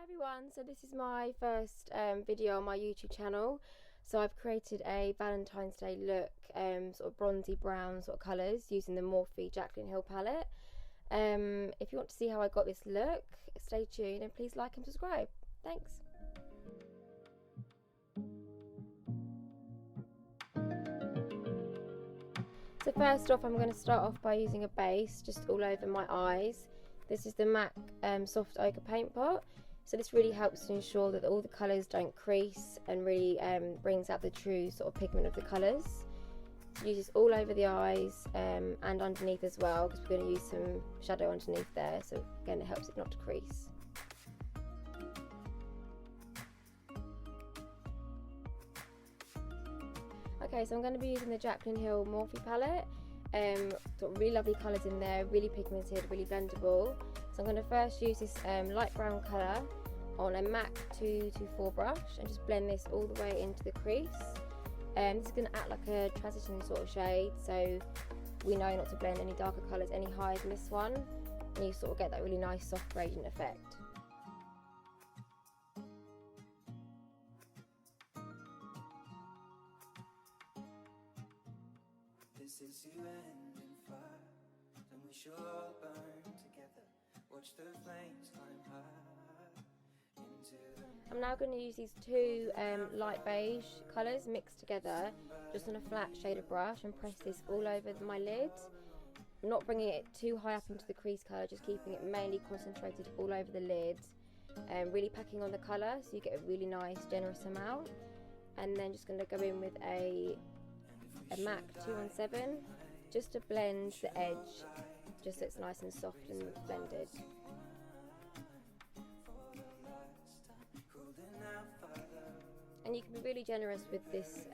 everyone, so this is my first video on my YouTube channel. So I've created a Valentine's Day look, sort of bronzy brown sort of colours using the Morphe Jaclyn Hill palette. If you want to see how I got this look, stay tuned and please like and subscribe. Thanks. So first off, I'm going to start off by using a base just all over my eyes. This is the MAC Soft Ochre Paint Pot. So this really helps to ensure that all the colours don't crease and really brings out the true sort of pigment of the colours. Use this all over the eyes and underneath as well, because we're going to use some shadow underneath there. So again, it helps it not to crease. Okay, so I'm going to be using the Jaclyn Hill Morphe palette. Got really lovely colours in there, really pigmented, really blendable. So I'm going to first use this light brown colour on a MAC 224 brush and just blend this all the way into the crease. This is going to act like a transition sort of shade, so we know not to blend any darker colours any higher than this one, and you sort of get that really nice soft gradient effect. This is you ending fire, and we shall all burn together. Watch the flames climb high into the... I'm now going to use these two light beige colours mixed together just on a flat shaded brush and press this all over my lid. I'm not bringing it too high up into the crease colour, just keeping it mainly concentrated all over the lid, and really packing on the colour so you get a really nice generous amount. And then just going to go in with a MAC 217 just to blend the edge, just so it's nice and soft and blended. And you can be really generous with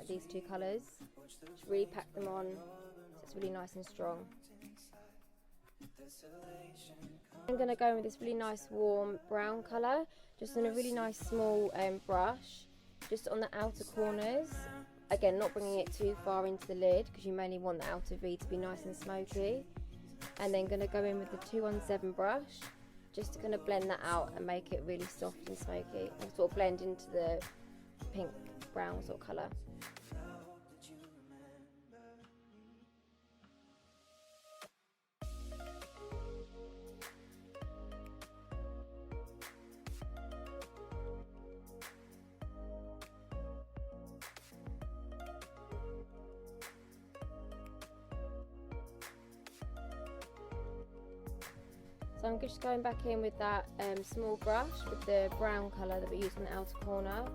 these two colours, just really pack them on so it's really nice and strong. I'm going to go in with this really nice warm brown colour, just on a really nice small brush, just on the outer corners. Again, not bringing it too far into the lid because you mainly want the outer V to be nice and smoky. And then going to go in with the 217 brush, just to kind of blend that out and make it really soft and smoky and sort of blend into the pink brown sort of colour. So I'm just going back in with that small brush with the brown colour that we used on the outer corner,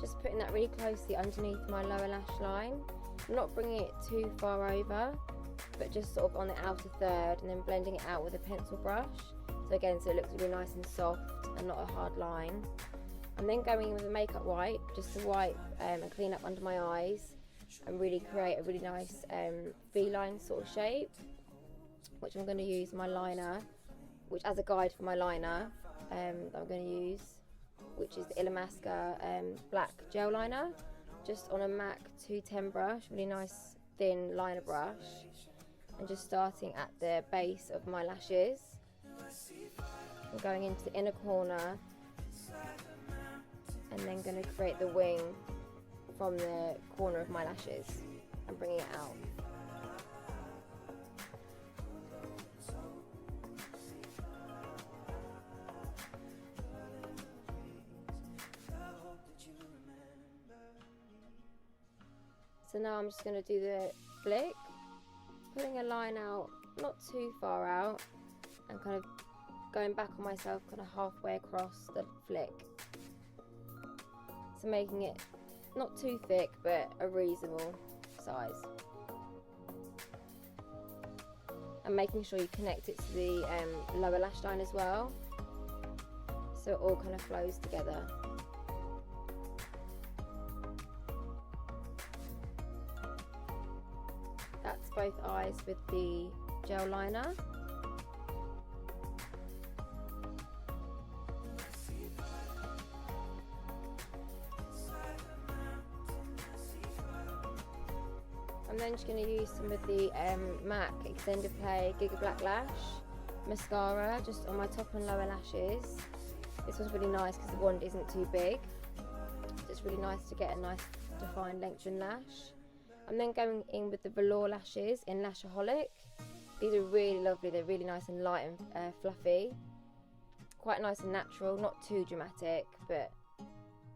just putting that really closely underneath my lower lash line. I'm not bringing it too far over, but just sort of on the outer third, and then blending it out with a pencil brush. So again, so it looks really nice and soft and not a hard line. I'm then going in with a makeup wipe, just to wipe and clean up under my eyes and really create a really nice V-line sort of shape, which I'm going to use my liner, which as a guide for my liner that I'm going to use, which is the Illamasqua black gel liner, just on a MAC 210 brush, really nice thin liner brush, and just starting at the base of my lashes. I'm going into the inner corner and then going to create the wing from the corner of my lashes and bringing it out. So now I'm just going to do the flick, putting a line out, not too far out, and kind of going back on myself kind of halfway across the flick. So making it not too thick, but a reasonable size. And making sure you connect it to the lower lash line as well, so it all kind of flows together. That's both eyes with the gel liner. I'm then just going to use some of the MAC Extended Play Giga Black Lash Mascara just on my top and lower lashes. This one's really nice because the wand isn't too big. So it's really nice to get a nice defined lengthened lash. I'm then going in with the Valour lashes in Lashaholic. These are really lovely, they're really nice and light and fluffy. Quite nice and natural, not too dramatic, but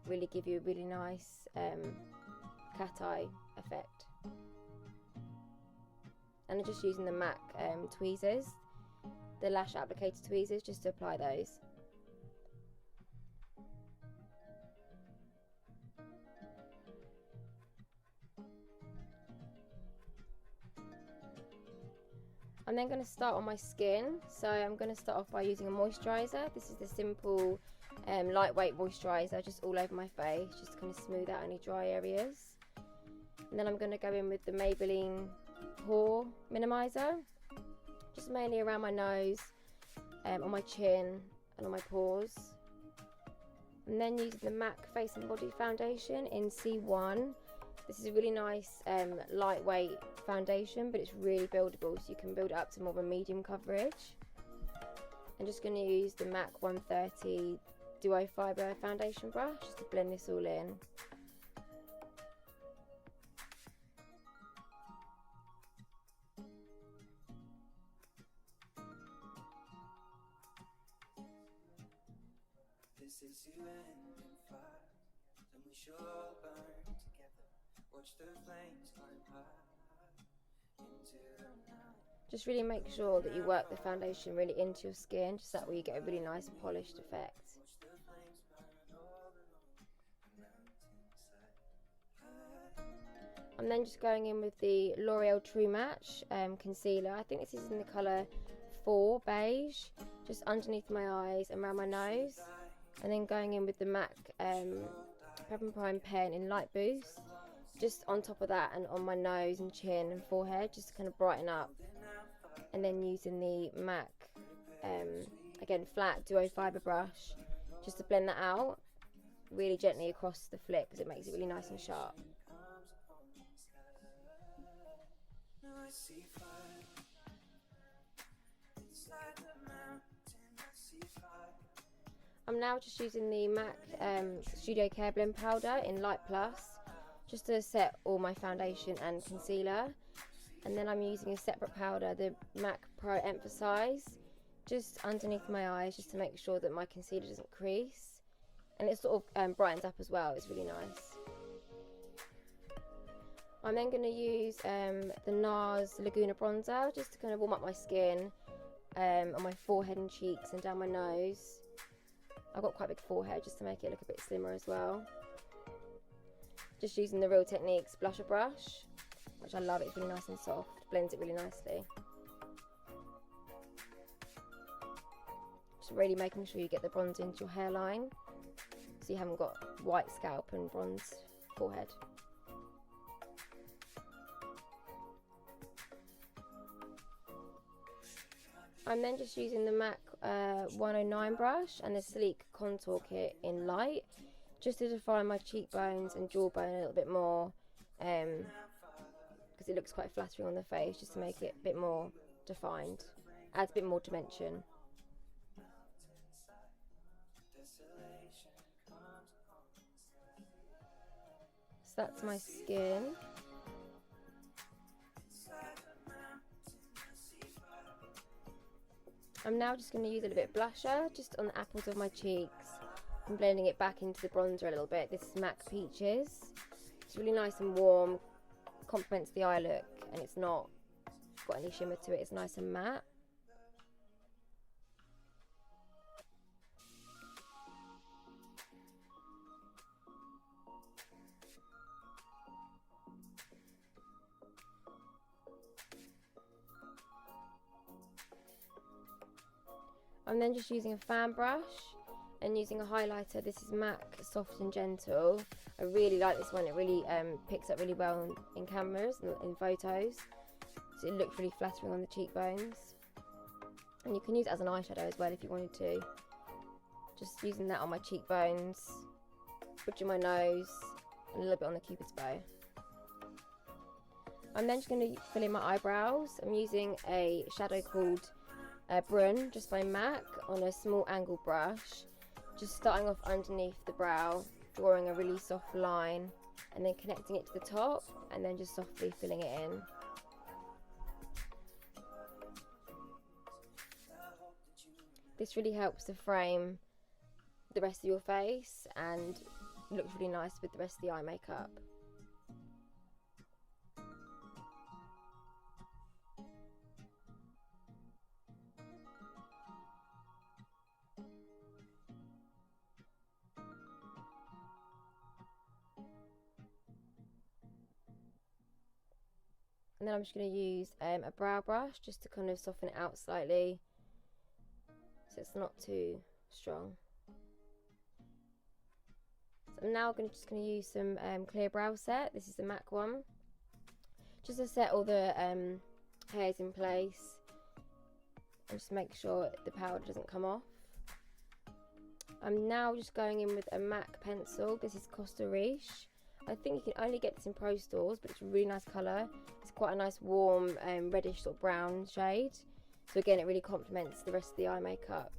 really give you a really nice cat eye effect. And I'm just using the MAC tweezers, the lash applicator tweezers, just to apply those. I'm then going to start on my skin, so I'm going to start off by using a moisturiser. This is the simple lightweight moisturiser, just all over my face, just to kind of smooth out any dry areas. And then I'm going to go in with the Maybelline pore minimizer, just mainly around my nose, on my chin and on my pores. And then using the MAC Face and Body foundation in C1. This is a really nice lightweight foundation, but it's really buildable, so you can build it up to more of a medium coverage. I'm just going to use the MAC 130 Duo Fibre foundation brush just to blend this all in. This is you and fire, and we shall all burn together. Watch the flames climb high into the night. Just really make sure that you work the foundation really into your skin, just that way you get a really nice polished effect. Watch the flames burn all along the mountainside. I'm then just going in with the L'Oreal True Match concealer. I think this is in the colour 4 beige, just underneath my eyes and around my nose. And then going in with the MAC Prep and Prime pen in Light Boost, just on top of that and on my nose and chin and forehead, just to kind of brighten up. And then using the MAC, again flat Duo Fibre brush, just to blend that out really gently across the flick, because it makes it really nice and sharp. Now I see fire inside the mountain. I see fire. I'm now just using the MAC Studio Careblend powder in Light Plus, just to set all my foundation and concealer. And then I'm using a separate powder, the MAC Pro Emphysize, just underneath my eyes, just to make sure that my concealer doesn't crease. And it sort of brightens up as well, it's really nice. I'm then going to use the Narz Laguna bronzer, just to kind of warm up my skin on my forehead and cheeks and down my nose. I've got quite a big forehead, just to make it look a bit slimmer as well. Just using the Real Techniques blusher brush, which I love, it's really nice and soft, blends it really nicely. Just really making sure you get the bronze into your hairline, so you haven't got white scalp and bronze forehead. I'm then just using the MAC 109 brush and the Sleek Contour Kit in Light, just to define my cheekbones and jawbone a little bit more, because it looks quite flattering on the face, just to make it a bit more defined, adds a bit more dimension. So that's my skin. I'm now just going to use a little bit of blusher just on the apples of my cheeks and blending it back into the bronzer a little bit. This is MAC Peaches. It's really nice and warm, complements the eye look, and it's not got any shimmer to it, it's nice and matte. I'm then just using a fan brush and using a highlighter. This is MAC Soft and Gentle. I really like this one. It really picks up really well in cameras and in photos. So it looks really flattering on the cheekbones. And you can use it as an eyeshadow as well if you wanted to. Just using that on my cheekbones, bridging my nose, and a little bit on the cupid's bow. I'm then just going to fill in my eyebrows. I'm using a shadow called Brun, just by MAC, on a small angle brush. just starting off underneath the brow, drawing a really soft line, and then connecting it to the top, and then just softly filling it in. This really helps to frame the rest of your face and looks really nice with the rest of the eye makeup. And then I'm just going to use a brow brush just to kind of soften it out slightly so it's not too strong. So I'm now just going to use some clear brow set. This is the MAC one, just to set all the hairs in place and just make sure the powder doesn't come off. I'm now just going in with a MAC pencil. This is Costa Riche. I think you can only get this in Pro stores, but it's a really nice colour. It's quite a nice warm reddish sort of brown shade. So again, it really complements the rest of the eye makeup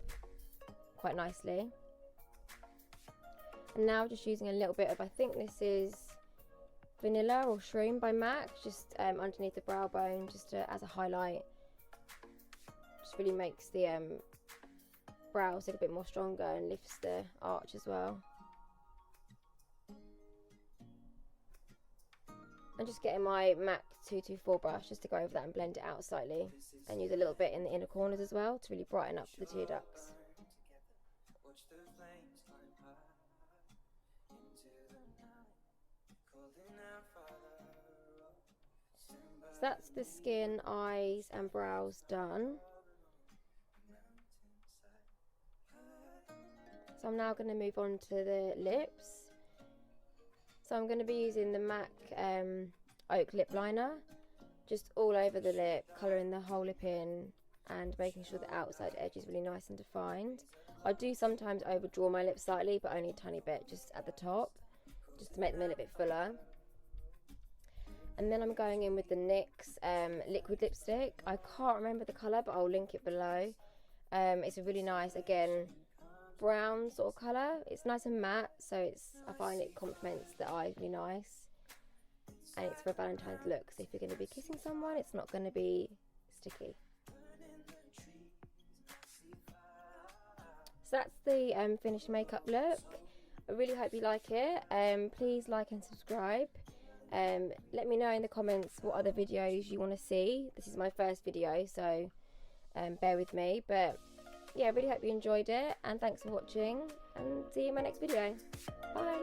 quite nicely. And now just using a little bit of, I think this is Vanilla or Shroom by MAC, just underneath the brow bone, just as a highlight. Just really makes the brows look a bit more stronger and lifts the arch as well. I'm just getting my MAC 224 brush just to go over that and blend it out slightly, and use a little bit in the inner corners as well to really brighten up the tear ducts. So that's the skin, eyes and brows done. So I'm now going to move on to the lips. So I'm going to be using the MAC Ochre lip liner, just all over the lip, colouring the whole lip in and making sure the outside edge is really nice and defined. I do sometimes overdraw my lips slightly, but only a tiny bit, just at the top, just to make them a little bit fuller. And then I'm going in with the NYX liquid lipstick. I can't remember the colour, but I'll link it below. It's a really nice, again, brown sort of colour. It's nice and matte, so I find it complements the eyes really nice, and it's for a Valentine's look, so if you're going to be kissing someone, it's not going to be sticky. So that's the finished makeup look. I really hope you like it. Please like and subscribe. Let me know in the comments what other videos you want to see. This is my first video, so bear with me, but yeah, I really hope you enjoyed it, and thanks for watching, and see you in my next video. Bye!